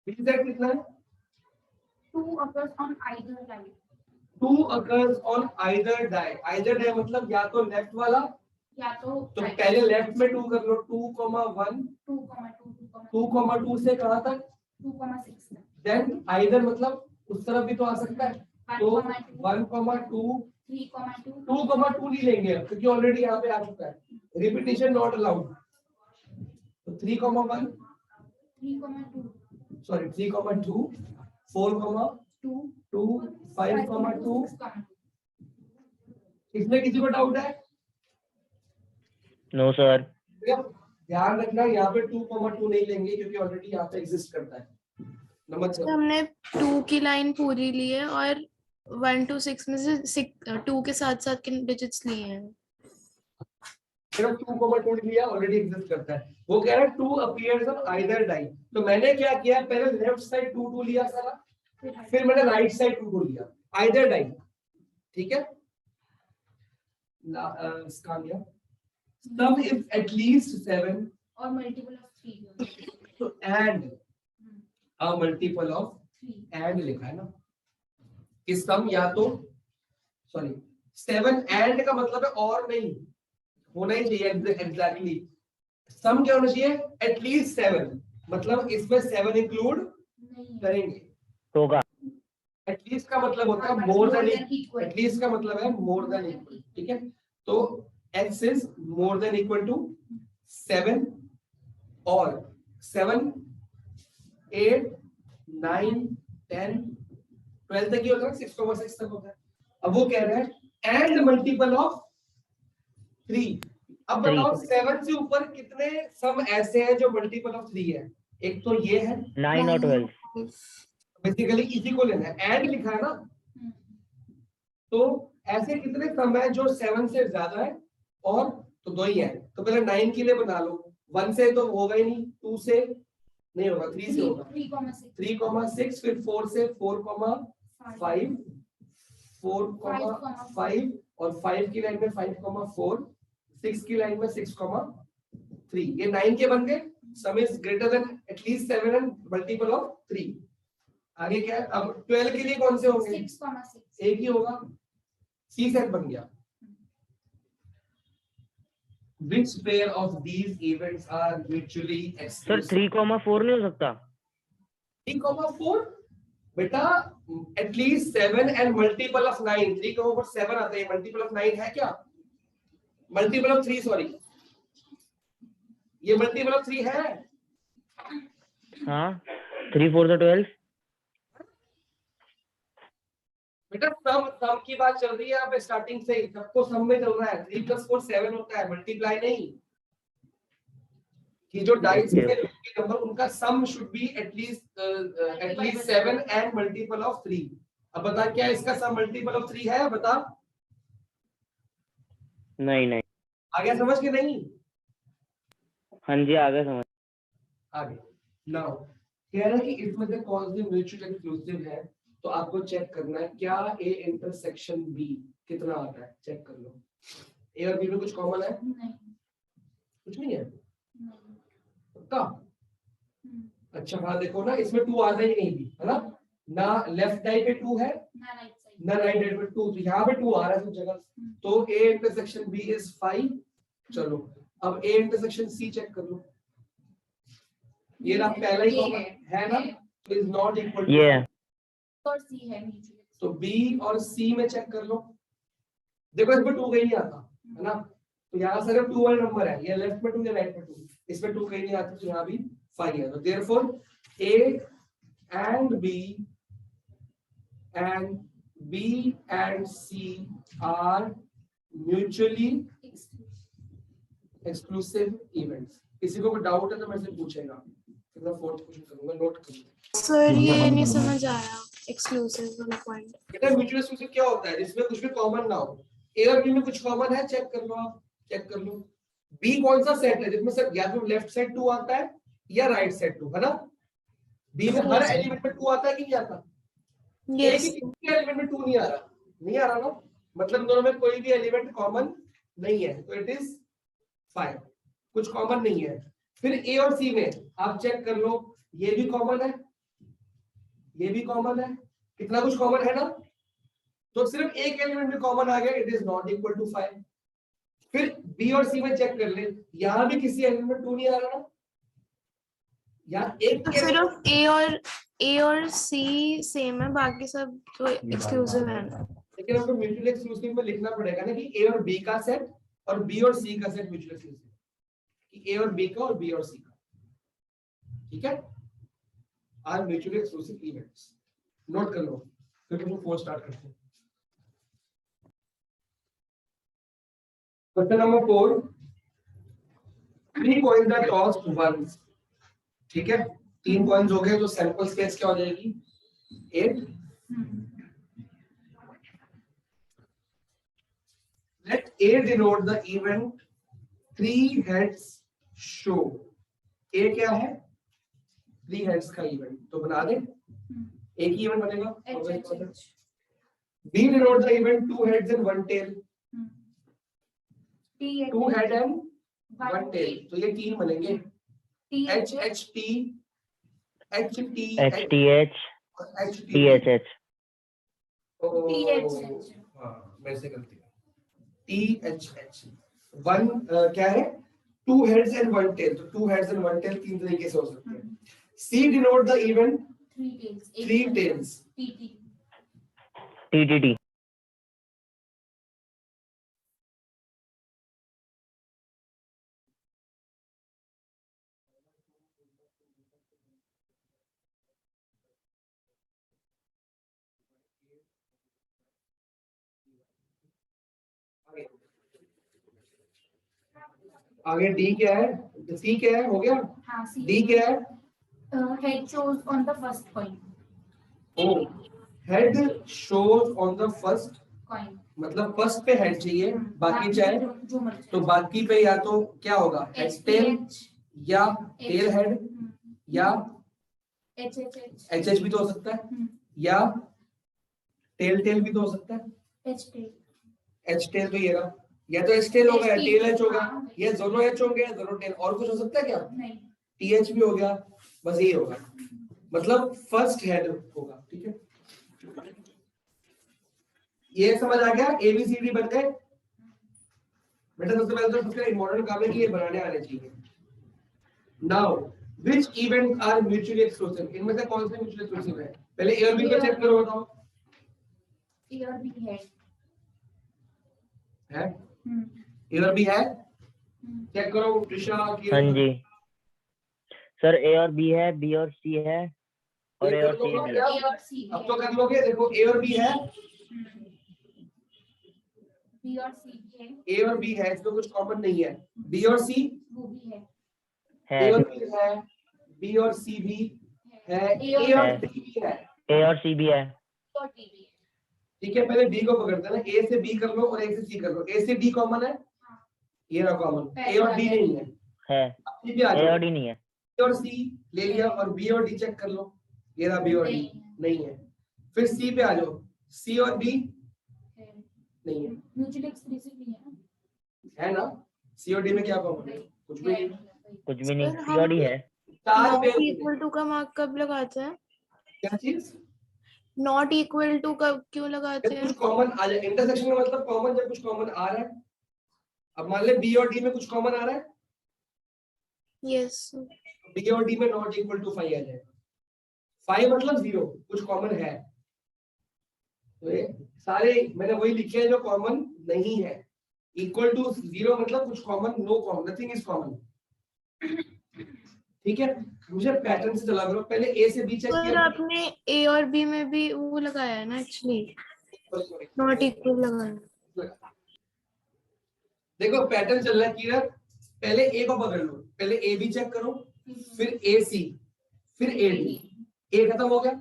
B set कितना है? 2 occurs on either die. 2 occurs on either die. Either die मतलब या तो लेफ्ट वाला या तो पहले लेफ्ट में 2 कर लो, 2,1 2,2 से कहां तक? 2,6 तक. देन आइदर मतलब उस तरफ भी तो आ सकता है, तो 1,2 3,2 2,2 नहीं लेंगे क्योंकि ऑलरेडी यहाँ पे आ चुका है. Repetition not allowed. तो 3,1 3,2 सॉरी 3,2 4,2 5,2. इसमें किसी को डाउट है? No sir. ध्यान रखना यहाँ पे 2,2 नहीं लेंगे क्योंकि ऑलरेडी यहाँ पे एग्जिस्ट करता है. नंबर 7 हमने 2 की लाइन पूरी ली है और 1 to 6 में से 2 के साथ साथ किन डिजिट्स लिए हैं? सिर्फ 2,2 लिया, ऑलरेडी एग्जिस्ट करता है. वो कह रहा है 2 अपीयर्स ऑन आइदर डाई. तो मैंने क्या किया, पहले लेफ्ट साइड 2 लिया सारा, फिर मैंने राइट साइड 2 लिया आइदर डाई. ठीक है. इसका लिया सम इज एट लीस्ट 7 और मल्टीपल ऑफ 3. तो and a multiple of 3 and लिखा है ना कि सम या तो सॉरी 7 एंड का मतलब है और नहीं होना ही चाहिए. एग्जैक्टली सम क्या होना चाहिए? एटलीस्ट 7 मतलब इसमें 7 इंक्लूड करेंगे. होगा. एटलीस्ट का मतलब होता है मोर देन इक्वल. एटलीस्ट का मतलब है मोर देन इक्वल. ठीक है. तो x is more than equal to 7 और 7 8 9 10 12 तक ही होता है, 6,6 तक होता है. अब वो कह रहे हैं एंड मल्टीपल ऑफ 3. अब बताओ 7 से ऊपर कितने सम ऐसे हैं जो मल्टीपल ऑफ 3 है? एक तो ये है 9 और 12. बेसिकली इसी को लेना है. एंड लिखा है ना, तो ऐसे कितने सम है जो 7 से ज्यादा है और तो 2 ही है. तो पहले 9 के लिए बना लो. 1 से तो होगा ही नहीं, 2 से नहीं होगा, 3 से होगा. 3,6 फिर 4 से 4,5 4,5 और 5 की लाइन में 5,4 6 की लाइन में 6,3. ये 9 के बन गए. सम is greater then at least 7 and multiple of 3. आगे क्या है? अब 12 के लिए कौन से होंगे? 6,6 एक ही होगा. सी सेट बन गया. Which pair of these events are mutually sir exclusive? 3,4 नहीं हो सकता? 3,4 बेटा एटलीस्ट 7 एंड मल्टीपल ऑफ 9. 3,4 7 आता है, मल्टीपल ऑफ 9 है क्या? मल्टीपल ऑफ 3 सॉरी, ये मल्टीपल ऑफ 3 है. हाँ. 3 4 12. बेटा सम की बात चल रही है यहाँ पे स्टार्टिंग से ही. सबको सम में चल रहा है. 3 + 4 7 होता है, मल्टीप्लाई नहीं. कि जो डाइस के नंबर उनका sum should be at least 7 and multiple of 3. अब बता क्या इसका सम मल्टीपल ऑफ 3 है? बता. नहीं. आ गया समझ के? नहीं हाँ जी आ गया समझ. आगे नाउ कह रहा है कि इसमें से कौन सी म्यूचुअल एक्सक्लूसिव है. तो आपको चेक करना है क्या ए इंटरसेक्शन बी कितना आता है. चेक कर लो. ए और बी में कुछ कॉमन है? नहीं. कुछ नहीं है पक्का? अच्छा हाँ देखो ना, इसमें 2 आता ही नहीं भी है ना लेफ्ट साइड पे 2 है ना राइट साइड पे 2. तो यहाँ पे 2 आ रहा है सब जगह. तो ए इंटरसेक्शन बी इज 5. चलो अब ए इंटरसेक्शन सी चेक कर लो. ये ना पहला ही कॉमन है ना, तो इज नॉट इक्वल टू. ये और सी है म्यूचुअल. तो बी और सी में चेक कर लो. देखो इसमें 2 कहीं नहीं आता है ना, तो यहाँ सिर्फ 2 वाला नंबर है. ये लेफ्ट में 2 या राइट में 2, इसमें 2 कहीं नहीं आता, तो यहाँ भी 5 है. तो therefore A and B and C are mutually exclusive events. किसी को कोई डाउट है तो मेरे से पूछेगा, फिर मैं फोर्थ क्वेश्चन करूंगा. नोट करूंगा. सर ये नहीं समझ आया एक्सक्लूसिव वाला पॉइंट. बेटा म्यूचुअल एक्सक्लूसिव क्या होता है? जिसमें कुछ भी कॉमन ना हो. ए और बी में कुछ कॉमन है, चेक कर लो. आप चेक कर लो. बी कौन सा सेट है जिसमें सिर्फ या तो लेफ्ट साइड 2 आता है या राइट साइड 2 है ना. बी में हर एलिमेंट में 2 आता है कि नहीं आता? यस. एक ही एलिमेंट में 2 नहीं आ रहा ना, मतलब दोनों में कोई भी एलिमेंट कॉमन नहीं है, तो इट इज 5. कुछ कॉमन नहीं है. फिर ए और सी में आप चेक कर लो, ये भी कॉमन है ये भी कॉमन है, कितना कुछ कॉमन है ना, तो सिर्फ एक एलिमेंट भी कॉमन आ गया, it is not equal to 5। फिर बी और सी में चेक कर ले, यहां भी किसी एलिमेंट में 2 नहीं आ रहा ना, यहाँ एक तो सिर्फ ए और सी सेम है, बाकी सब तो एक्सक्लूसिव है। लेकिन हमको म्यूचुअल एक्सक्लूसिव में लिखना पड़ेगा ना कि ए और बी का सेट और बी और सी का सेट म्यूचुअल एक्सक्लूसिव, कि ए और बी का और बी और सी का, ठीक है, are mutual exclusive events. Note कर लो, फिर हम 4 स्टार्ट करते हैं। Question number 4, 3 coins are tossed once, ठीक है, 3 कॉइन्स हो गए, तो सैंपल स्पेस क्या हो जाएगी 8। Let A denote the event 3 heads show। A क्या है 3 heads का इवेंट, तो बना दे, एक ही इवेंट बनेगा। B denote the event 2 heads and 1 tail। 2 head and 1 tail, तो ये 3 बनेंगे, H H T H T H T H H T H H हाँ मेरे से गलती है, T H H 1 क्या है 2 heads and 1 tail, तो 2 heads and 1 tail 3 तरीके से हो सकते हैं। C denote the event 3 tails। T T T आगे D क्या है, C क्या है, हो गया, हाँ, C। D क्या है, head shows on the first coin। Oh head shows on the first, coin मतलब फर्स्ट पे हेड चाहिए, बाकी चाहे जो मर्जी। तो बाकी पे या तो क्या होगा हेड टेल या टेल हेड या H एच एच भी तो हो सकता है, या टेल टेल भी तो हो सकता है। H tail। एच टेल तो ये रहा, या तो एच टेल होगा या टेल एच होगा, हाँ, या दोनों एच होंगे या दोनों टेल, और कुछ हो सकता है क्या, नहीं। टी एच भी हो गया, बस ये होगा, मतलब फर्स्ट हेड होगा, ठीक है। ये समझ आ गया, ABCD बन गए बेटा। सबसे पहले तो सबसे इम्पोर्टेंट काम है कि ये बनाने आने चाहिए। Now which event are mutually exclusive, इनमें से कौन से म्यूचुअली एक्सक्लूसिव है, पहले ए और बी को चेक करो, बताओ A और B है। ए और बी है, चेक करो त्रिशा। हाँ जी सर, ए और बी है, बी और सी है, और ए और सी भी है। A और C अब तो कर लोगे, देखो ए और बी है, B और C भी है। ए और बी है, इसमें कुछ कॉमन नहीं है, बी और सी वो भी है। ए और बी है, बी और सी भी है, ए और सी भी है, ए और सी भी है। और D भी है। ठीक है, पहले बी को पकड़ते हैं ना, ए से बी कर लो और ए से सी कर लो, ए से डी कॉमन है, ये रहा कॉमन, ए और डी नहीं है, सी भी आ ए जाओ, और डी नहीं है, ए और सी ले लिया, और बी और डी चेक कर लो, ये रहा बी और डी नहीं है, फिर सी पे आ जाओ, सी और बी नहीं है, म्यूचुअली एक्सक्लूसिव नहीं है ना, सी और डी में क्या कॉमन है, कुछ भी नहीं, कुछ भी नहीं, सर, सी और डी है। चार नॉट पे इक्वल टू का मार्क कब लगाते हैं? क्या चीज, नॉट इक्वल टू कब क्यों लगाते जब हैं? कुछ कॉमन आ जाए, इंटरसेक्शन का मतलब कॉमन, जब कुछ कॉमन आ रहा है, अब मान ले बी और डी में कुछ कॉमन आ रहा है, यस। बी और डी में नॉट इक्वल टू 5 आ जाएगा, 5 मतलब 0, कुछ कॉमन है, तो ये सारे मैंने वही लिखे हैं जो कॉमन नहीं है, इक्वल टू 0 मतलब कुछ common, no common, nothing is common, ठीक है। मुझे पैटर्न से चला करो, पहले ए से बी चेक सर किया, आपने ए और बी में भी वो लगाया है ना, एक्चुअली नॉट इक्वल लगाया। देखो पैटर्न चल रहा है क्लियर, पहले ए को पकड़ लो, पहले ए बी चेक करो, फिर ए सी, फिर ए डी, ए खत्म हो गया,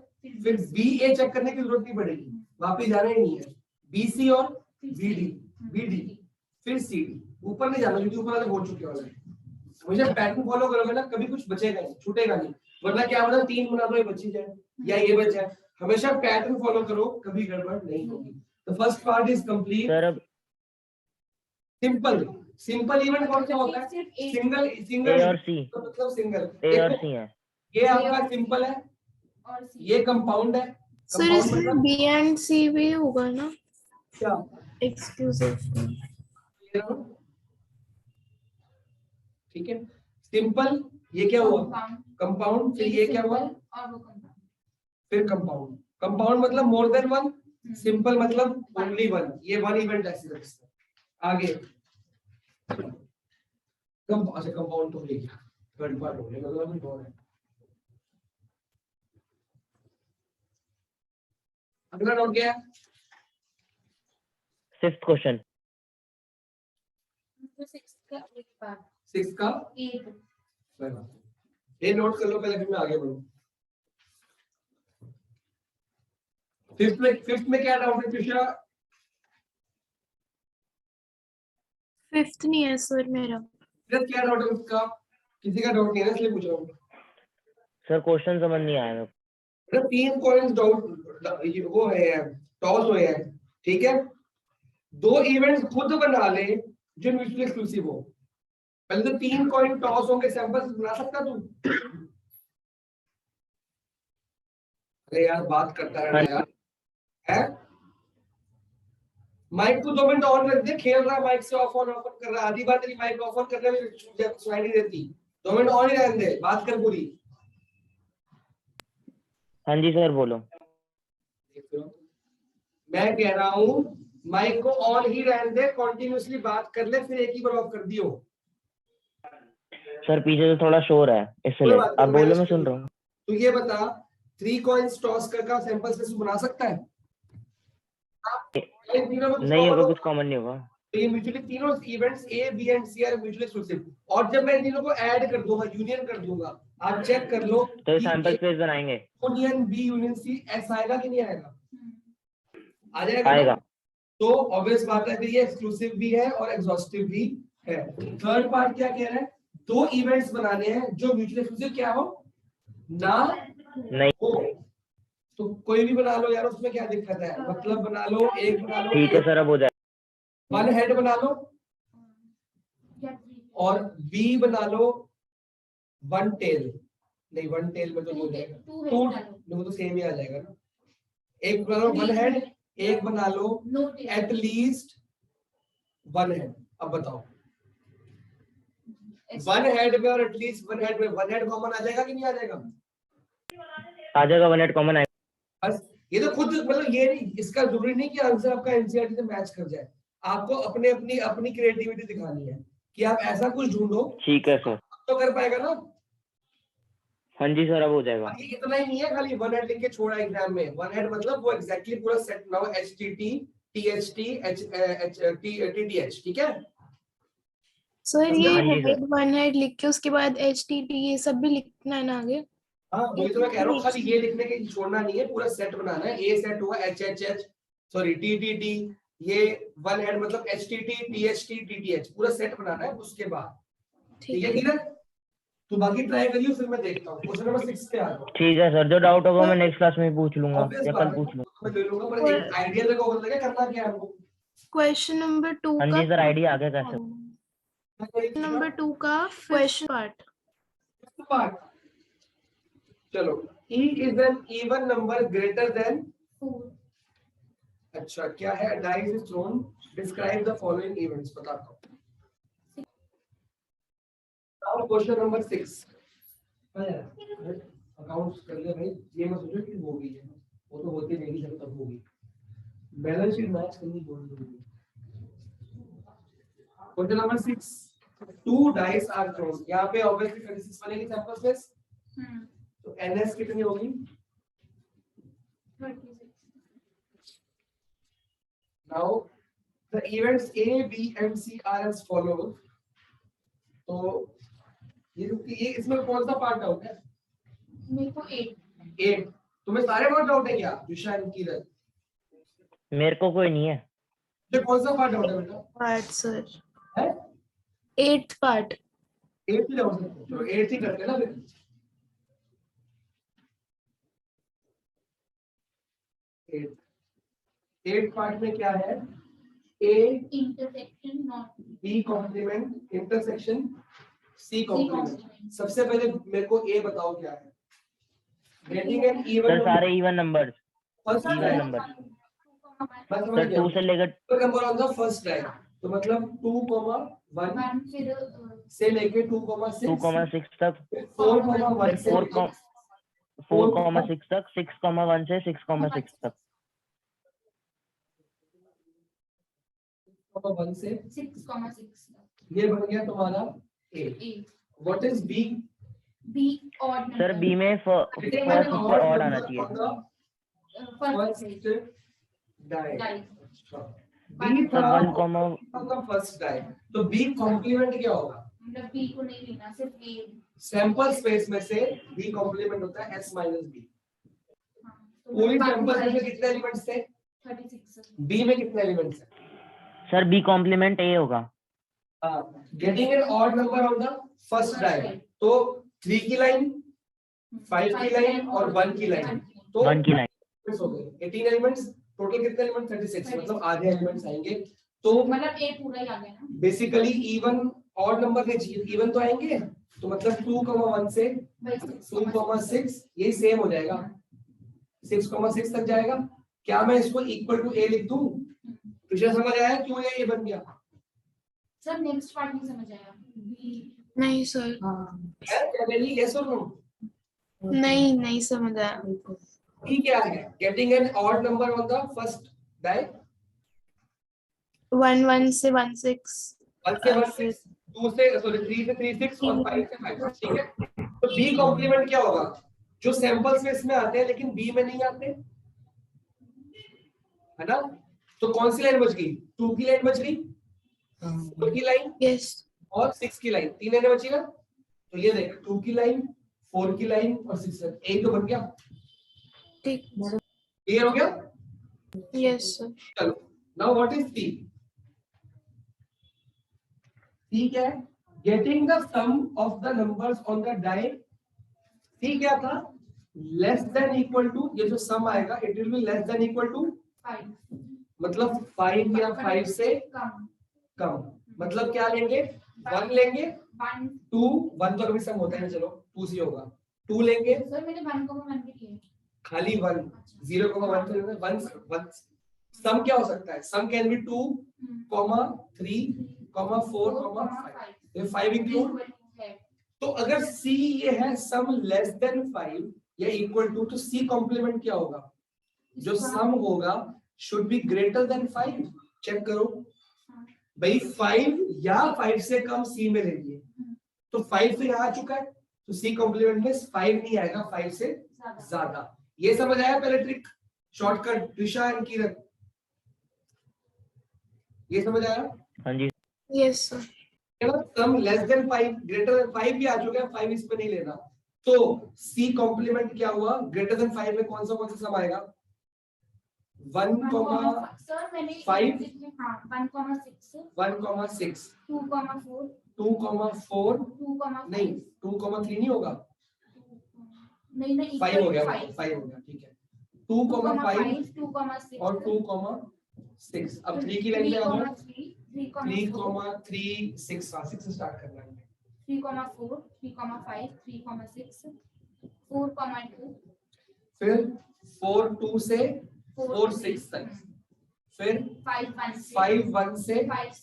फिर बी ए चेक करने की जरूरत नहीं पड़ेगी, वापिस जाना ही नहीं है, बी सी और बी डी, फिर सी डी, ऊपर नहीं जाना क्योंकि ऊपर वाले हो चुके वाले, मुझे पैटर्न फॉलो करोगे ना, कभी कुछ बचेगा नहीं, छूटेगा नहीं, वरना क्या होगा 3 बना दो ये बची जाए या ये बच जाए, हमेशा पैटर्न फॉलो करो, कभी गड़बड़ नहीं होगी। The first part is complete. Sir अब सिंपल सिंपल इवेंट कौन सा होता है, सिंगल ए सिंगल और सी, तो मतलब सिंगल, ए और सी है। ये आपका सिंपल है और C. ये कंपाउंड है। सर कंपाउंड इसमें मतलब बी एंड सी भी होगा ना क्या? एक्सक्लूसिव? ठीक है, सिंपल ये क्या हुआ? Compound. कंपाउंड। फिर ये क्या हुआ? Simple और वो compound. फिर कंपाउंड। कंपाउंड मतलब मोर देन वन, सिंपल मतलब One. Only one. ये वन इवेंट ऐसे रखते हैं। आगे अच्छा कंपाउंड तो हो गया, थर्ड पार्ट हो गया, मतलब कुछ और है। अगला नोट क्या है? Fifth question. तो 6 का एक बार 6 का 8. ये नोट कर लो पहले, फिर मैं आगे बढ़ूं। फिफ्थ में क्या डाउट है कृष्णा? फिफ्थ नहीं है सर मेरा। क्या डाउट है उसका? किसी का डाउट नहीं है ना, इसलिए पूछ रहा हूँ। सर क्वेश्चन समझ नहीं आया मेरे को। 3 कॉइन्स डाउट वो है, टॉस हुए हैं, ठीक है। 2 इवेंट्स खुद बना ले जो म्यूचुअली एक्सक्लूसिव हो। पहले तो 3 कॉइन टॉस होंगे, सैंपल्स बना सकता तू? अरे यार बात करता रहना यार, है? माइक को 2 मिनट ऑन रख दे, खेल रहा है माइक से ऑफ ऑन कर रहा है। आधी बात तेरी माइक ऑफ ऑन करने में सुनाई नहीं देती। 2 मिनट ऑन ही रहने दे, बात कर पूरी। हाँ जी सर बोलो। मैं कह रहा हूँ माइक को ऑन ही रहने दे, कंटिन्यूअसली बात कर ले, फिर एक ही बार ऑफ कर दियो। सर पीछे से थोड़ा शोर है इसलिए। आप बोलो, मैं सुन रहा हूँ। तो ये बता, 3 कॉइन्स टॉस करके सैंपल स्पेस बना सकता है? नहीं होगा, कुछ कॉमन नहीं होगा। तो ये म्यूचुअली तीनों events A B and C are mutually exclusive, और जब मैं इन तीनों को ऐड कर दूंगा, यूनियन कर दूंगा, आप चेक कर लो तो सैंपल स्पेस बनाएंगे। यूनियन बी यूनियन सी ऐसा आएगा कि नहीं आएगा? आ जाएगा आएगा। तो ऑब्वियस बात है फिर ये एक्सक्लूसिव भी है और एग्जॉस्टिव भी है। थर्ड पार्ट क्या कह रहा है? 2 इवेंट्स बनाने हैं जो म्यूचुअली एक्सक्लूसिव क्या हो ना नहीं। हो। तो कोई भी बना लो यार, उसमें क्या दिक्कत है? मतलब बना लो, एक बना लो, ठीक है सर, अब हो जाए। 1 हेड बना लो या 3. और बी बना लो 1 टेल। नहीं 1 टेल में तो हो जाएगा, 2 नहीं तो सेम ही आ जाएगा ना। एक बना लो 1 हेड, एक बना लो एट लीस्ट 1 हेड। अब बताओ 1 हेड में और एटलीस्ट 1 हेड में 1 हेड कॉमन आ जाएगा कि नहीं आ जाएगा? आ जाएगा, 1 कॉमन आएगा। बस ये तो खुद, मतलब ये नहीं, इसका जरूरी नहीं कि आंसर आपका एनसीईआरटी से मैच कर जाए। आपको अपने अपनी क्रिएटिविटी दिखानी है कि आप ऐसा कुछ ढूंढो। ठीक है सर। तो कर पाएगा ना? हाँ जी सर, अब हो जाएगा। ये इतना ही नहीं है खाली 1 हेड लिख के छोड़ा एग्जाम में। 1 हेड मतलब वो एग्जैक्टली पूरा सेट ना हो, HTT THT TTH, ठीक है सर ये हाँ जी सर। हेड वन हेड लिख के उसके बाद HTT ये सब भी लिखना है ना आगे? हाँ वही तो मैं कह रहा हूँ, खाली ये लिखने के छोड़ना नहीं है, पूरा सेट बनाना है। ए सेट हुआ HHH, सॉरी TTT, ये 1 हेड मतलब HTT THT TTH, पूरा सेट बनाना है उसके बाद। ठीक है किरण? तो बाकी ट्राई करियो, फिर मैं देखता हूँ। क्वेश्चन नंबर 6 पे आ जाओ। ठीक है सर, जो डाउट होगा मैं नेक्स्ट क्लास में पूछ लूंगा या कल पूछ लूंगा। मैं ले लूंगा, पर एक आइडिया लगा होगा कि करना क्या है हमको। क्वेश्चन नंबर 2 हाँ का जी सर, आइडिया आ गया कैसे। नंबर 2 का क्वेश्चन पार्ट। चलो, E is an even number greater than 4. अच्छा क्या है? Dice is thrown, describe the following events, बताता हूँ। Now question number 6। अकाउंट्स कर ले भाई, ये मत सोचो कि हो गई है, वो तो होती नहीं जब तक होगी। बैलेंस शीट मैच करनी बहुत जरूरी है। Question number 6, 2 dice are thrown। यहाँ पे ऑब्वियसली 26 बनेगी सैंपल स्पेस, तो NS कितनी होगी? 36. Now the events A, B and C are as follows। तो ये इसमें कौन सा पार्ट डाउट है? मेरे को 8। तुम्हें सारे पार्ट डाउट है क्या विशाल की? मेरे को कोई नहीं है। तो कौन सा पार्ट डाउट है बेटा? पार्ट सर है 8th पार्ट। 8 ही डाउट है, चलो 8 ही करते हैं ना फिर। 8 पार्ट में क्या है? A intersection not B complement intersection C complement. सबसे पहले मेरे को A बताओ क्या है? गेटिंग एन इवन सर सारे even numbers, first even drive number मैं समझ सर गया 2 से लेकर number on the first drive तो मतलब 2,1 वन फिर से लेके 2,6 2,6 तक, 4,1 से 4,6 तक, 6,1 से 6,6 तक। 1 से 6,6 ये बन गया तुम्हारा A A what is B B odd sir B में फर्स्ट से ऑड आना चाहिए। First die die B sir था 1, फर्स्ट डाई तो बी कॉम्प्लीमेंट क्या होगा मतलब बी को नहीं लेना सिर्फ ए सैंपल स्पेस में से बी कॉम्प्लीमेंट होता है s माइनस बी तो पूरी सैंपल स्पेस में कितने एलिमेंट्स थे 36 बी में कितने एलिमेंट्स हैं सर बी कॉम्प्लीमेंट ए होगा। Getting an odd number on the first die तो 3 की लाइन 5 की लाइन और 1 की लाइन तो 1 की लाइन हो गए 18 एलिमेंट्स टोटल कितने एलिमेंट 36 मतलब आधे एलिमेंट्स आएंगे तो मतलब ए पूरा ही आ गया ना बेसिकली इवन ऑड नंबर के चाहिए इवन तो आएंगे तो मतलब 2,1 से 2,6 ये सेम हो जाएगा 6,6 तक जाएगा क्या मैं इसको इक्वल टू ए लिख दूं पिछले समझ आया क्यों ये बन गया सर नेक्स्ट पार्ट नहीं समझ आया बी नहीं सर, है क्या वैली यस और नो नहीं समझ आया। बी क्या है getting an odd number on the first die 1 से 1 6 1 से 1 6 2 से सॉरी 3 से 3 6 और 5 से 5 ठीक है तो बी कॉम्प्लीमेंट क्या होगा जो सैंपल स्पेस में आते हैं लेकिन बी में नहीं आते है ना तो कौन सी लाइन बच गई 2 की लाइन बच गई 4 की लाइन यस और 6 की लाइन 3 लाइनें बची ना तो ये देख 2 की लाइन 4 की लाइन और 6 लाइन एक तो बन गया ठीक, क्लियर हो गया यस सर। चलो now what is C C क्या है getting the sum of the numbers on the die C क्या था लेस देन इक्वल टू ये जो सम आएगा it will be less than equal to 5 मतलब 5 या 5 से कम कम मतलब क्या लेंगे 1 लेंगे 1 2 1 तो कभी सम होता है ना चलो 2 से होगा 2 लेंगे सर मैंने 1,1 भी किया खाली 1 0,1 से 1 सम क्या हो सकता है सम कैन बी 2, 3, 4, 5 ये 5 इंक्लूड तो अगर C ये है सम लेस देन 5 या इक्वल टू तो C कॉम्प्लीमेंट क्या होगा जो सम होगा should be greater than 5 check करो भाई 5 या 5 से कम C में ले लिए तो 5 तो यहाँ आ चुका है तो C कॉम्प्लीमेंट में 5 नहीं आएगा 5 से ज्यादा ये समझ आया पहले ट्रिक शॉर्टकट दिशा एंड किरण ये समझ आया हाँ जी yes sir. Sum less than 5 greater than 5 भी आ चुका है 5 इस पे नहीं लेना तो C कॉम्प्लीमेंट क्या हुआ ग्रेटर देन 5 में कौन सा सम आएगा 1, सर मैंने 5 हां 1,6 1,6 2,4 2,4 2,5 नहीं 2,3 नहीं होगा नहीं 5 हो गया 5 हो गया ठीक है 2,5 2,6 और 2,6 अब 3 की लाइन पे आ जाओ 3,3 6 6 से स्टार्ट करना है 3,4 3,5 3,6 4,2 फिर 4 2 से 4 6 तक फिर 5 1 से 5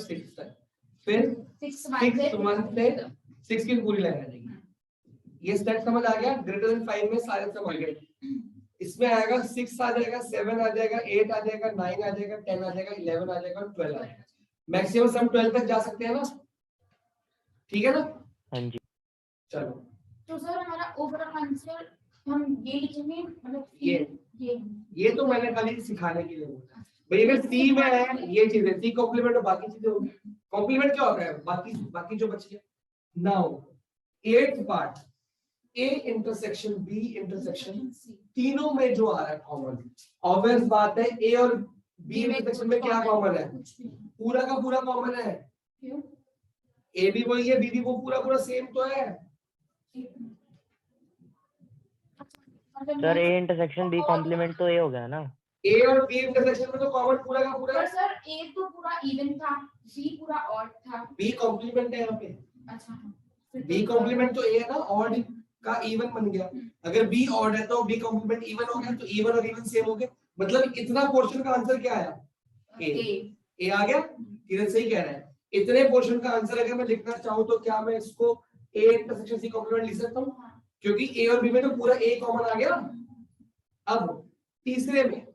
6 तक फिर 6 1 से 6 की पूरी लाइन आ जाएगी ये स्टेप समझ आ गया ग्रेटर देन 5 में सारे सम आ गए इसमें आएगा 6 आ जाएगा 7 आ जाएगा 8 आ जाएगा 9 आ जाएगा 10 आ जाएगा 11 आ जाएगा 12 आ जाएगा मैक्सिमम सम 12 तक जा सकते हैं ना ठीक है ना हाँ जी चलो तो सर हमारा ओवरऑल आंसर हम ये लिखेंगे मतलब ये ये तो मैंने खाली सिखाने के लिए बोला भाई अगर सी में है ये चीजें सी कॉम्प्लीमेंट और बाकी चीजें होगी कॉम्प्लीमेंट क्या होता है बाकी जो बच गया now 8th part A intersection B intersection तीनों में जो आ रहा है कॉमन ऑब्वियस बात है ए और बी इंटरसेक्शन में क्या कॉमन है पूरा का पूरा कॉमन है क्यों ए भी वही है बी भी वो पूरा सेम तो है sir A intersection B complement तो ए हो गया ना ए और बी इंटरसेक्शन में तो कॉमन पूरा का पूरा पर सर ए तो पूरा इवन था बी पूरा ऑड था बी कॉम्प्लीमेंट है यहाँ पे अच्छा बी कॉम्प्लीमेंट तो ए है ना ऑड का इवन बन गया, अगर बी ऑड है तो बी कॉम्प्लीमेंट इवन हो गया, तो इवन और इवन सेम हो गए, मतलब इतना पोर्शन का आंसर क्या आया, ए आ गया। किरण सही कह रहा है, इतने पोर्शन का आंसर अगर मैं लिखना चाहूँ तो क्या मैं इसको ए इंटरसेक्शन सी कॉम्प्लीमेंट लिख सकता हूँ, क्योंकि ए और बी में तो पूरा ए कॉमन आ गया। अब तीसरे में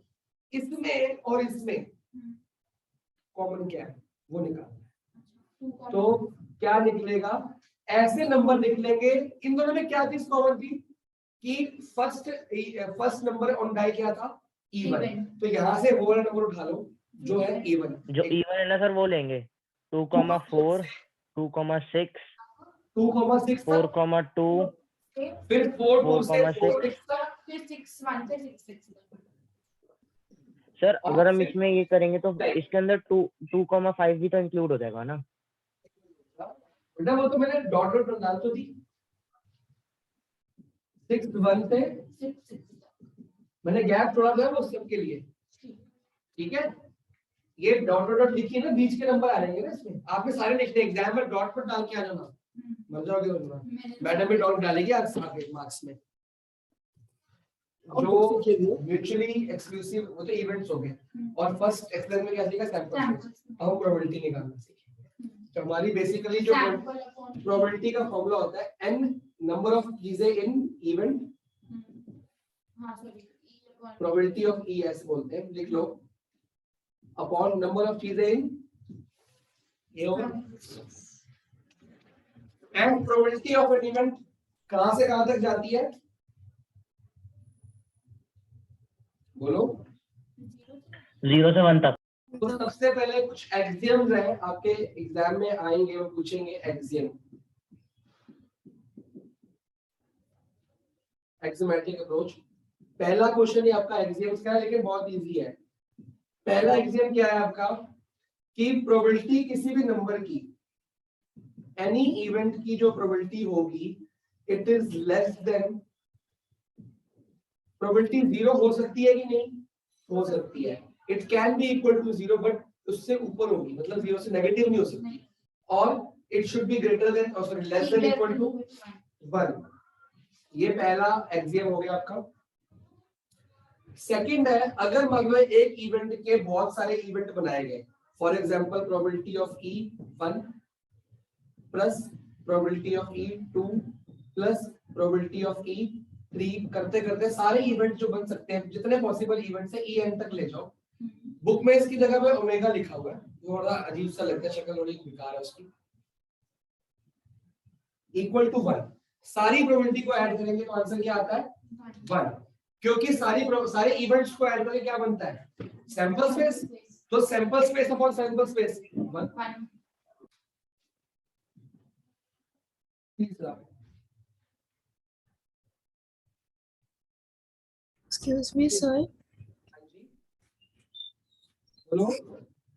इसमें और इसमें कॉमन क्या है वो निकाल, तो क्या निकलेगा, ऐसे नंबर निकलेंगे। इन दोनों में क्या चीज कॉमन थी कि फर्स्ट नंबर ऑन डाई क्या था, इवन, तो यहाँ से वो वाला नंबर उठा लो जो है इवन, जो इवन है ना सर वो लेंगे 2,4 2,6 2,6 4,2 फिर 4 2 से 4 4,6 फिर 6 1 से 6 6 सर अगर हम इसमें ये करेंगे तो इसके अंदर 2,5 भी तो इंक्लूड हो जाएगा ना। बेटा वो तो मैंने डॉट डॉट डाल तो दी 6 1 से 6 मैंने गैप छोड़ा था वो सबके लिए, ठीक है। ये डॉट डॉट लिखिए ना, बीच के नंबर आ जाएंगे ना इसमें, आपने सारे लिखने एग्जाम में डॉट पर डाल के आ जाना, मर जाओगे वरना मैडम भी डॉट डालेगी आज सारे मार्क्स में। जो म्यूचुअली एक्सक्लूसिव वो तो इवेंट्स हो गए, और फर्स्ट एक्सप्लेन में क्या सीखा, सैंपल। अब हम प्रोबेबिलिटी निकालना सीखे। तो हमारी बेसिकली जो प्रोबेबिलिटी का फॉर्मूला होता है n नंबर ऑफ चीजें इन इवेंट, प्रोबेबिलिटी ऑफ ई ऐसे बोलते हैं, लिख लो, अपॉन नंबर ऑफ चीजें इन ए होगा, and probability of an event कहां से कहां तक जाती है, बोलो 0 से 1 तक। तो सबसे पहले कुछ एक्सियम्स है आपके एग्जाम में आएंगे और पूछेंगे एक्सियम, एक्सियोमेटिक अप्रोच। पहला क्वेश्चन ही आपका एक्सियम्स का है, लेकिन बहुत इजी है। पहला एक्सियम क्या है आपका कि प्रोबेबिलिटी किसी भी नंबर की, एनी इवेंट की जो प्रोबेबिलिटी होगी, it is less than, probability 0 हो सकती है कि नहीं, हो सकती है, it can be equal to 0 but उससे ऊपर होगी, मतलब 0 से नेगेटिव नहीं हो सकती, और it should be greater than और sorry less than equal to 1। ये पहला एक्सियम हो गया आपका। सेकंड है, अगर मान लो एक इवेंट के बहुत सारे इवेंट बनाए गए, for example probability of E 1 plus probability of E 2 plus probability of E 3, करते करते सारे इवेंट जो बन सकते हैं, जितने पॉसिबल इवेंट्स है ई एन तक ले जाओ। बुक में इसकी जगह पे ओमेगा लिखा हुआ है, थोड़ा अजीब सा लगता है, शक्ल थोड़ी बेकार है उसकी। इक्वल टू 1, सारी प्रोबेबिलिटी को ऐड करेंगे तो आंसर क्या आता है 1, क्योंकि सारे इवेंट्स को ऐड करके क्या बनता है, सैंपल स्पेस। तो sample space upon sample space 1। तीसरा, एक्सक्यूज मी सर, बोलो।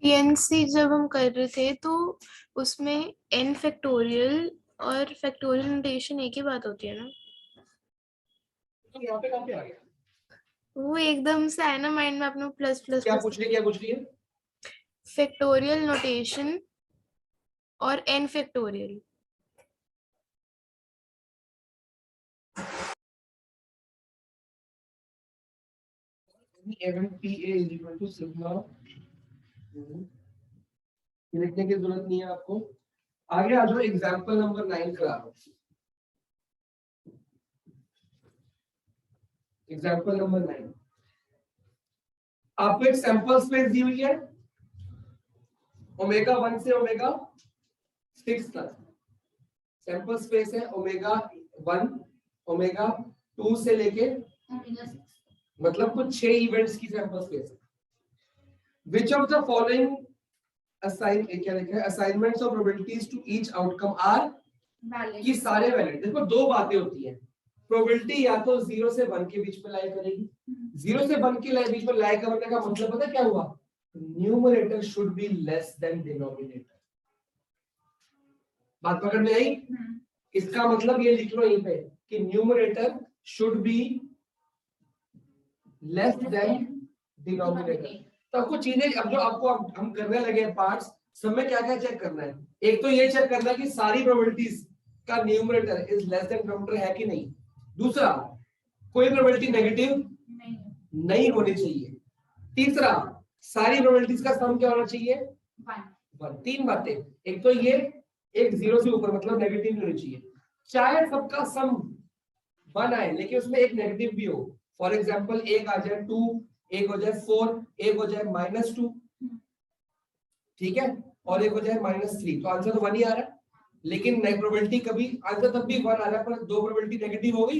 पीएनसी जब हम कर रहे थे तो उसमें n फैक्टोरियल और फैक्टोरियल नोटेशन एक ही बात होती है ना? तो यहाँ पे कहाँ पे आ गया, वो एकदम से आया ना माइंड में, अपने प्लस प्लस क्या पूछ रही है फैक्टोरियल नोटेशन और n factorial. event pa is equal to sigma, लिखने की जरूरत नहीं है आपको। आगे आ जाओ, एग्जांपल नंबर 9 करा लो। एग्जांपल नंबर 9, आपको एक सैंपल स्पेस दी हुई है ओमेगा 1 से ओमेगा 6 तक, सैंपल स्पेस है ओमेगा 1 ओमेगा 2 से लेके मतलब कुछ 6 इवेंट्स की सैंपल स्पेस है। Which of the following assignments of probabilities to each outcome are कि सारे वैलिड। देखो दो बातें होती हैं, प्रोबेबिलिटी या तो 0 से 1 के बीच में लाई करेगी, 0 से 1 के बीच में लाई करने का मतलब पता क्या हुआ, numerator should be less than denominator. बात पकड़ में आई? इसका मतलब ये लिख लो यहीं पे कि numerator should be less than denominator. तो आपको चीजें अब जो आपको हम करने लगे हैं पार्ट्स, सब में क्या क्या चेक करना है। एक तो ये चेक करना है कि सारी प्रोबेबिलिटीज का numerator is less than denominator है कि नहीं, दूसरा, कोई प्रोबेबिलिटी नेगेटिव नहीं नहीं होनी चाहिए। तीसरा, सारी प्रोबेबिलिटीज का सम क्या होना चाहिए? 1 तीन बातें, एक तो ये, एक 0 से ऊपर मतलब नेगेटिव नहीं होनी चाहिए। चाहे सबका सम 1 आए लेकिन उसमें एक नेगेटिव भी हो। फॉर एग्जांपल एक आ जाए 2, एक हो जाए 4, एक हो जाए -2, ठीक है, और एक हो जाए -3, तो आंसर तो 1 ही आ रहा है। लेकिन प्रोबेबिलिटी कभी आंसर तब भी 1 आ रहा है पर दो प्रोबेबिलिटी नेगेटिव हो गई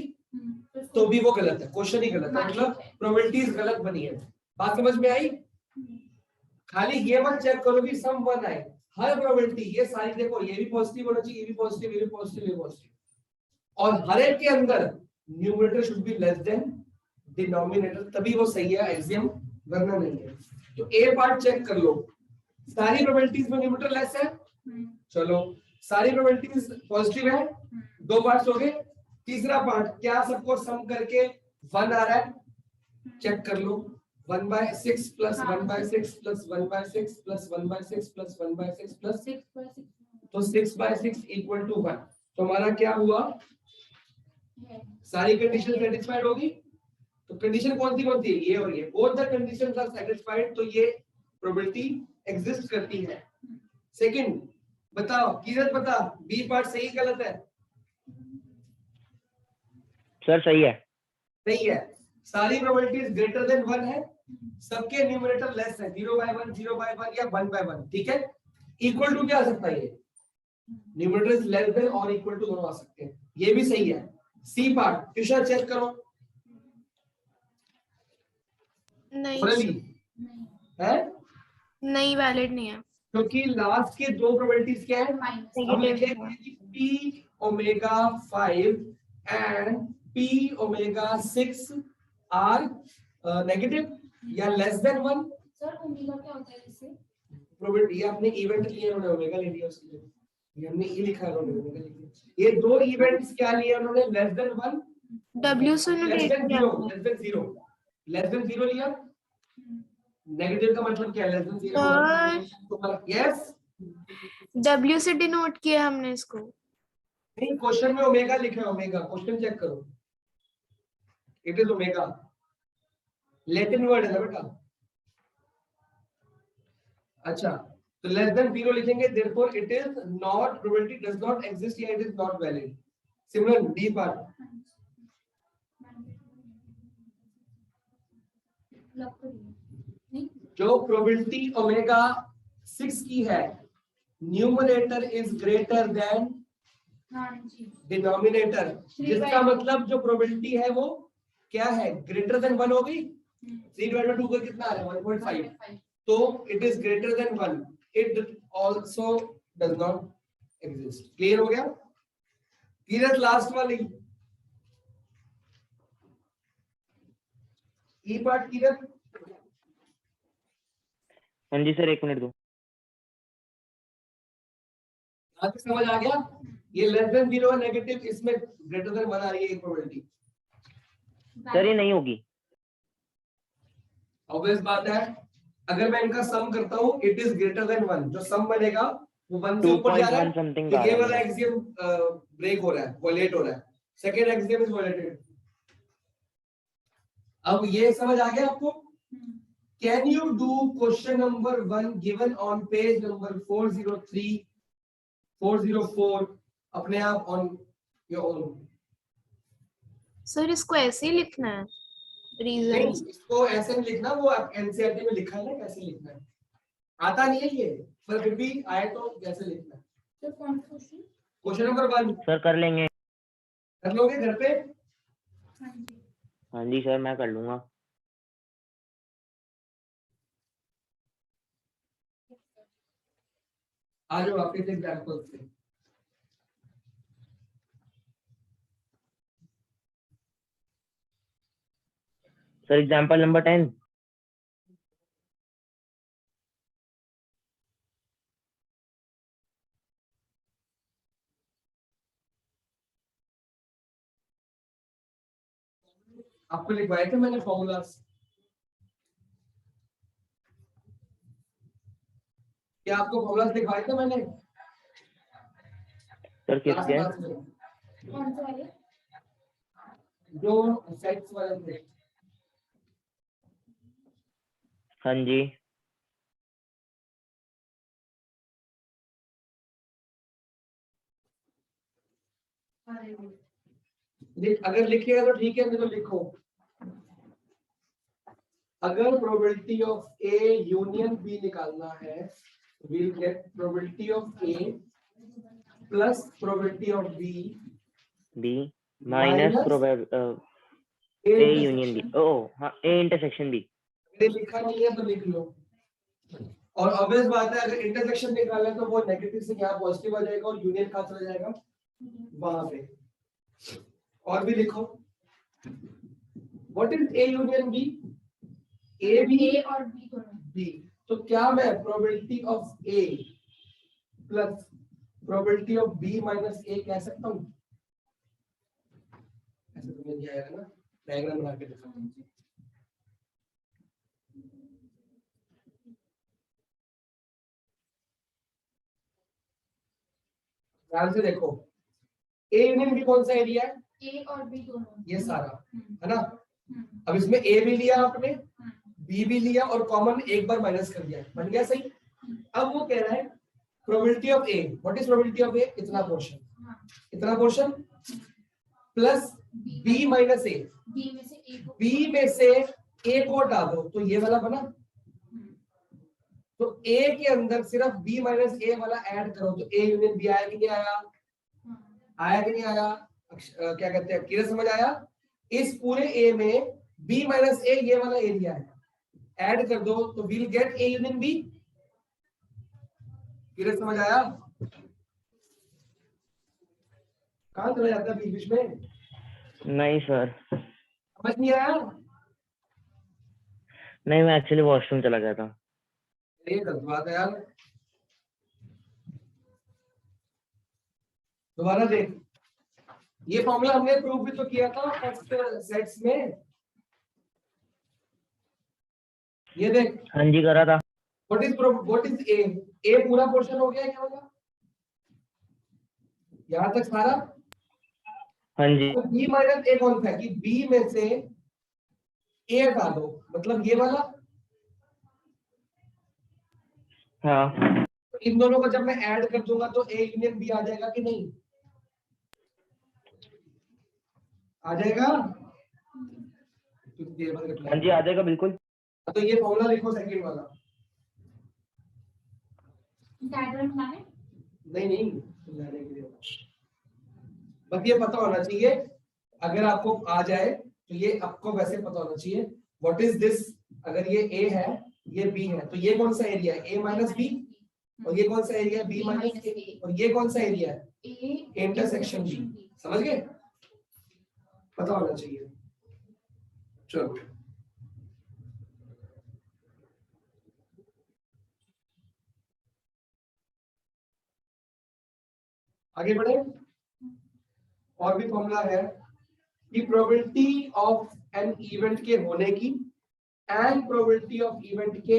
तो भी वो गलत है, क्वेश्चन ही गलत है, मतलब प्रोबेबिलिटीज गलत बनी है। बात समझ में आई? खाली ये मत चेक करो कि सम 1 आए, हर प्रोबेबिलिटी ये सारी देखो, ये भी पॉजिटिव होना चाहिए, ये भी पॉजिटिव, ये भी पॉजिटिव, ये पॉजिटिव, और हर एक के अंदर numerator should be less than denominator, तभी वो सही है एक्सियम, वरना नहीं है। तो ए पार्ट चेक कर लो, सारी प्रोबेबिलिटीज में न्यूमरेटर लेस है, चलो सारी प्रोबेबिलिटीज पॉजिटिव है, दो पार्ट्स हो गए। तीसरा पार्ट, क्या सबको सम करके 1 आ रहा है? चेक कर लो, 1/6 plus 1/6 plus 1/6 plus 1/6 plus 1/6 plus 6 तो 6/6 इक्वल टू 1। तो हमारा क्या हुआ? सारी कंडीशन सेटिस्फाइड होगी। तो कंडीशन कौन सी है? ये और ये, both the conditions are satisfied, तो ये प्रोबेबिलिटी एग्जिस्ट करती है। सेकंड, बताओ किरत, बता बी पार्ट सही गलत है? सर सही है। सही है। सारी प्रोबेबिलिटीज ग्रेटर देन 1 है, सबके न्यूमरेटर लेस है, 0/1, 0/1 या 1/1, ठीक है। इक्वल टू क्या आ सकता है? ये न्यूमरेटर इज लेस देन और इक्वल टू दोनों आ सकते हैं, ये भी सही है। सी पार्ट ट्यूशन चेक करो, नहीं है नहीं वैलिड नहीं है, क्योंकि लास्ट के दो प्रोबेबिलिटीज क्या है? हम नेगेटिव है। लिखेंगे कि P⍵5 and P⍵6 are negative या लेस देन 1। सर ओमेगा क्या होता है इससे? प्रोबेबिलिटी, ये आपने इवेंट लिए, उन्होंने ओमेगा ले लिया उसके लिए, ये हमने ई लिखा है, उन्होंने ओमेगा लिखा। ये दो इवेंट्स क्या लिए उन्होंने? लेस देन 1, W से लेस नोटेट देन किया 0, आपने। लेस देन 0, लेस देन 0 लिया। नेगेटिव का मतलब क्या है? लेस देन 0 और यस, W से डिनोट किया हमने इसको। नहीं क्वेश्चन में ओमेगा लिखा है, ओमेगा क्वेश्चन चेक करो, it is omega, Latin word है ना बेटा। अच्छा, तो लेस देन 0 लिखेंगे, therefore it is not, probability does not exist या it is not valid. Similar D part, जो प्रोबेबिलिटी ओमेगा 6 की है, numerator is greater than denominator, जिसका मतलब जो प्रोबेबिलिटी है वो क्या है? ग्रेटर देन 1 हो गई। 3/2 को कितना आ रहा है? 1.5, तो it is greater then 1, it also does not exist. Clear हो गया? क्लियर? लास्ट वाली ई पार्ट क्लियर? हाँ जी सर, एक मिनट दो। आपको समझ आ गया? ये लेस देन 0 है नेगेटिव, इसमें ग्रेटर देन 1 आ रही है प्रोबेबिलिटी। सर ये नहीं होगी। ऑब्वियस बात है, अगर मैं इनका सम करता हूं, इट इज ग्रेटर देन 1, जो सम बनेगा वो 1 से ऊपर जा रहा 2.1 है, समथिंग तो का ये आ वाला रहा है। एक्सियम ब्रेक हो रहा है, वायलेट हो रहा है, सेकंड एक्सियम इज वायलेटेड। अब ये समझ आ गया आपको? Can you do question number 1 given on page number 403 404 अपने आप ऑन योर ओन? सर इसको ऐसे ही लिखना है, रीजन। नहीं, इसको ऐसे नहीं लिखना, वो एनसीईआरटी में लिखा है ना कैसे लिखना है, आता नहीं है ये, पर फिर भी आए तो कैसे लिखना है। तो कौन सा क्वेश्चन? क्वेश्चन नंबर 1 सर कर लेंगे। कर लोगे घर पे? हाँ जी। हाँ जी सर, मैं कर लूंगा। आ जाओ वापस एग्जांपल से। Sir example number 10। आपको लिखवाए थे मैंने फॉर्मूलास, क्या आपको फॉर्मूलास लिखवाए थे मैंने सर किसके? क्लास में? कौन से वाले? जो सेट्स वाले थे, हाँ जी अगर लिखिएगा तो ठीक है, नहीं तो लिखो। अगर probability of A union B निकालना है, we'll get probability of A plus probability of B B minus A A union B. intersection। Oh हाँ, ए इंटरसेक्शन बी। ये लिखा नहीं है तो लिख लो। और ऑब्वियस बात है, अगर इंटरसेक्शन निकालना है तो वो नेगेटिव से यहाँ पॉजिटिव आ जाएगा और यूनियन कहाँ चला जाएगा, वहां पे। और भी लिखो, what is A union B? A B A और बी दोनों। बी। तो क्या मैं probability of A plus probability of B minus A कह सकता हूँ? ऐसे तो नहीं आएगा ना, डायग्राम बना के दिखाओ। ध्यान से देखो, ए यूनियन बी कौन सा एरिया है? ए और बी दोनों, ये सारा है ना। हम्म, अब इसमें ए भी लिया आपने, बी भी लिया और कॉमन एक बार माइनस कर दिया, बन गया सही। अब वो कह रहा है probability of A, what is probability of A? इतना पोर्शन, इतना portion plus B minus A, B में से ए को, बी में से ए को हटा दो तो ये वाला बना। तो ए के अंदर सिर्फ बी माइनस ए वाला ऐड करो तो ए यूनियन बी आया कि नहीं आया? आया कि नहीं आया? क्या कहते हैं, क्लियर समझ आया? इस पूरे ए में बी माइनस ए ये वाला एरिया है, ऐड कर दो तो we'll get A union B. Clear समझ आया? कहां चला जाता है बीच बीच में? नहीं सर, समझ नहीं आया? नहीं मैं एक्चुअली वॉशरूम चला गया था। ये गलत बात है यार, दोबारा देख। ये फॉर्मूला हमने प्रूव भी तो किया था फर्स्ट सेट्स में, ये देख। हाँ जी करा था। व्हाट इज ए? ए पूरा पोर्शन हो गया क्या होगा यहां तक सारा? हाँ जी तो बी माइनस ए कौन सा है कि बी में से ए हटा दो, मतलब ये वाला। हाँ। तो इन दोनों को जब मैं ऐड कर दूंगा तो ए यूनियन बी आ जाएगा कि नहीं? आ जाएगा? हाँ जी आ जाएगा बिल्कुल। तो ये फॉर्मूला लिखो सेकंड वाला। डायग्राम बनाने? नहीं समझाने के लिए, बस ये पता होना चाहिए। अगर आपको आ जाए तो ये आपको वैसे पता होना चाहिए व्हाट इज दिस। अगर ये ए है, ये बी है, तो ये कौन सा एरिया है? A minus B. और ये कौन सा एरिया है? B minus A. और ये कौन सा एरिया है? A intersection B. समझ गए? पता होना चाहिए। चलो आगे बढ़े। और भी फॉर्मूला है कि प्रोबेबिलिटी ऑफ एन इवेंट के होने की एंड प्रोबेबिलिटी ऑफ इवेंट के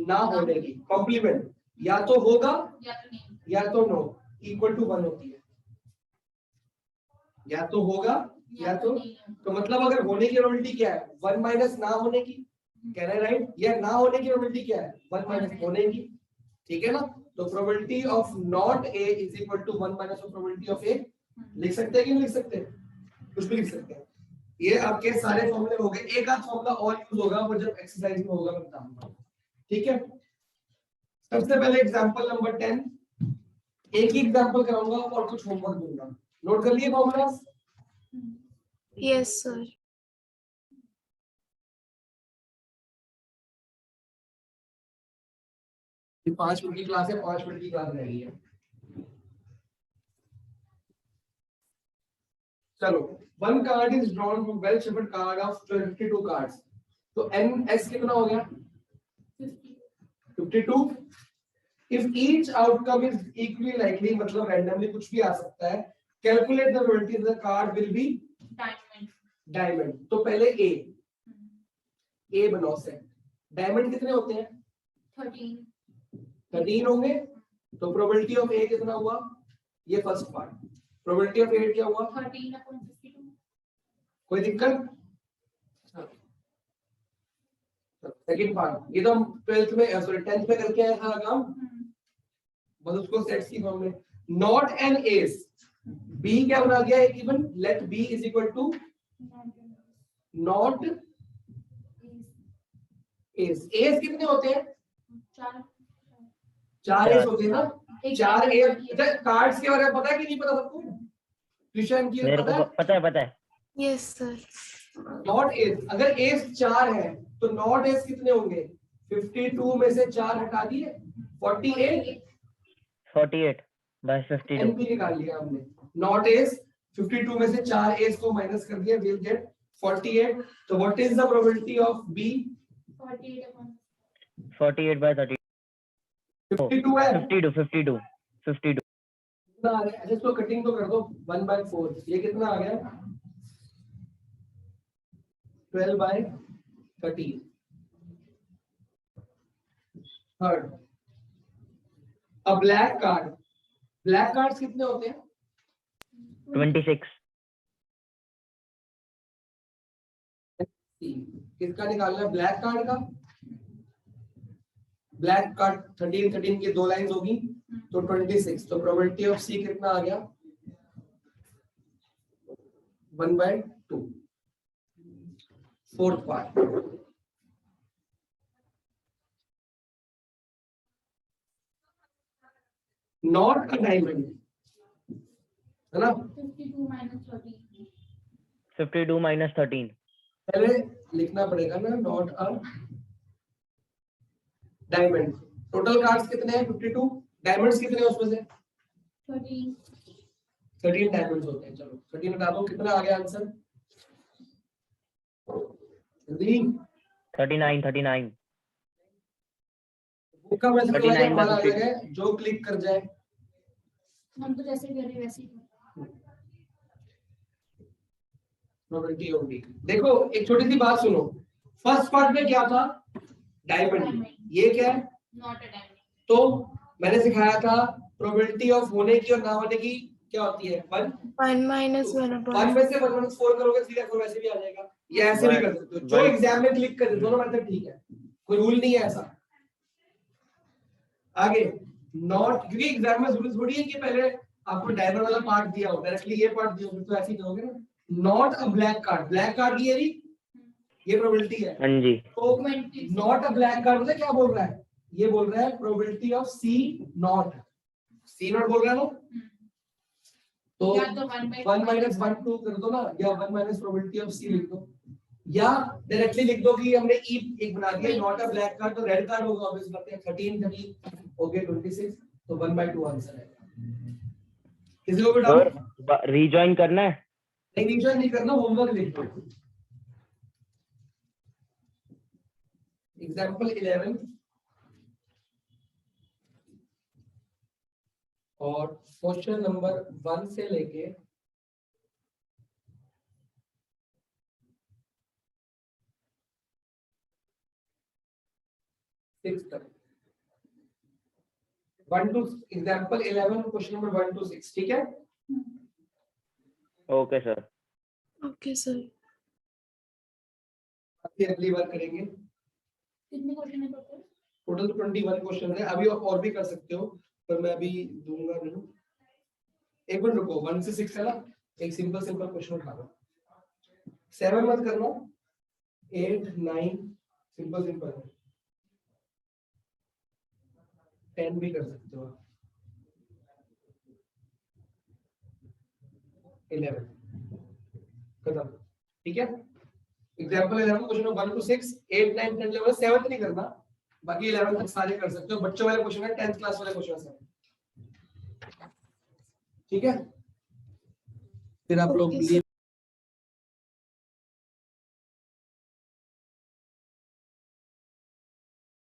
ना होने की कॉम्प्लीमेंट, या तो होगा या तो नहीं, या तो नो, इक्वल टू 1 होती है। या तो होगा या तो नहीं। तो मतलब अगर होने की प्रोबेबिलिटी क्या है? 1 माइनस ना होने की, कह रहे राइट? या ना होने की प्रोबेबिलिटी क्या है? 1 माइनस होने की। ठीक है ना? तो probability of not A is equal to 1 minus of probability of A. लिख सकते हैं कि नहीं लिख सकते? कुछ भी लिख सकते हैं। ये आपके सारे फॉर्मूले हो गए। एक आध फॉर्मूला और यूज होगा वो जब एक्सरसाइज में होगा, मैं बताऊंगा। ठीक है, सबसे पहले एग्जांपल नंबर 10। एक ही एग्जांपल कराऊंगा और कुछ होमवर्क दूंगा। नोट कर लिए फॉर्मूलास? Yes sir. ये 5 मिनट की क्लास है, 5 मिनट की क्लास रहेगी है। चलो, one card is drawn from well shaped card of 52 cards. तो एनएस कितना हो गया? 52। If each outcome is equally likely, मतलब रैंडमली कुछ भी आ सकता है। Calculate the probability the card will be diamond. Diamond. तो पहले ए बनाओ सेट। डायमंड कितने होते हैं? 13 होंगे। तो प्रोबेबिलिटी ऑफ ए कितना हुआ? ये फर्स्ट पार्ट। प्रोबेबिलिटी ऑफ ए क्या हुआ? 13/52। कोई दिक्कत? सेकंड पार्ट, ये तो हम 12th में सॉरी 10th में करके आया था काम, बस उसको सेट्स की फॉर्म में। नॉट एन एस, बी क्या बना गया एक even, let B is equal to not S. S कितने होते हैं? 4 एस होते हैं ना, 4 एस। कार्ड्स के बारे में पता है कि नहीं पता सबको? ट्यूशन की मेरे को पता है। Yes sir. नॉट एस, अगर एस 4 है तो नॉट एस कितने होंगे? 52 में से 4 हटा दिए 48 by 52। एनपी निकाल लिया हमने। नॉट एस 52 में से 4 एस को माइनस कर दिया, विल गेट 48। तो what is the probability of B? 48 by 30। 52 है। 52। कितना आ गया? अच्छा इसको कटिंग तो कर दो 1/4, ये कितना आ गया? 12/13। थर्ड, अ ब्लैक कार्ड। ब्लैक कार्ड्स कितने होते हैं? 26। किसका निकालना है? ब्लैक कार्ड का। ब्लैक कार्ड 13 की 2 लाइंस होगी तो 26। तो प्रोबेबिलिटी ऑफ सी कितना आ गया? 1/2। Fourth part, not a diamond, है ना? 52 minus 13। पहले लिखना पड़ेगा ना, not a diamond. Total cards कितने हैं? 52। डायमंड्स कितने हैं उसमें से? 13 डायमंड्स होते हैं। चलो 13 हटा दो, कितना आ गया आंसर? जल्दी। 39। बुक का मैसेज 39 हमारा में अलग है, जो क्लिक कर जाए। हम तो जैसे कर रहे वैसे ही। प्रोबेबिलिटी होगी। देखो एक छोटी सी बात सुनो, फर्स्ट पार्ट में क्या था? डायमंड। ये क्या है? Not a diamond. तो मैंने सिखाया था प्रोबेबिलिटी ऑफ होने की और ना होने की क्या होती है? 1 1 minus 1 1 upon में से 1/4 करोगे 3/4 वैसे भी आ जाएगा। ये ऐसे भी कर सकते हो, जो एग्जाम में क्लिक कर दो, दोनों मेथड ठीक है, कोई रूल नहीं है ऐसा। आगे नॉट, क्योंकि एग्जाम में जरूरी थोड़ी है कि पहले आपको डायमंड वाला पार्ट दिया हो, डायरेक्टली ये पार्ट दिया हो, तो ऐसे ही करोगे ना। Not a black card, black card की ये प्रोबेबिलिटी है। हाँ जी। तो नॉट अ ब्लैक कार्ड मतलब क्या बोल रहा है? ये बोल रहा है प्रोबेबिलिटी ऑफ सी नॉट बोल रहा है ना। तो 1 minus 1 2 कर दो ना, या 1 minus प्रोबेबिलिटी ऑफ सी लिख दो, या डायरेक्टली लिख दो कि हमने ई एक बना दिया, नॉट अ ब्लैक कार्ड तो रेड कार्ड होगा ऑब्वियस बात है। 13 हो गए 26, तो 1/2 आंसर है। किसी को भी डाउट? सर रीजॉइन करना है? नहीं, रीजॉइन नहीं करना, होमवर्क लिख दो। एग्जांपल 11 और क्वेश्चन नंबर 1 से लेके 6 तक। 1 to example 11 question number 1 to 6, ठीक है? Okay sir. Okay sir. अगली बार करेंगे। कितने क्वेश्चन है टोटल? टोटल 21 क्वेश्चन है। अभी आप और भी कर सकते हो, पर मैं अभी दूंगा नहीं। एक मिनट रुको, 1 से 6 है ना, एक सिंपल क्वेश्चन उठा लो। 7 मत करना, 8 9 सिंपल है। 10 भी कर सकते हो। 11 खत्म, ठीक है? एग्जांपल 11 क्वेश्चन 1 to 6, 8 9 10 11 7 नहीं करना, बाकी 11 तक सारे कर सकते हो। बच्चों वाले क्वेश्चन है, 10th क्लास वाले क्वेश्चन है, ठीक है? फिर आप लोग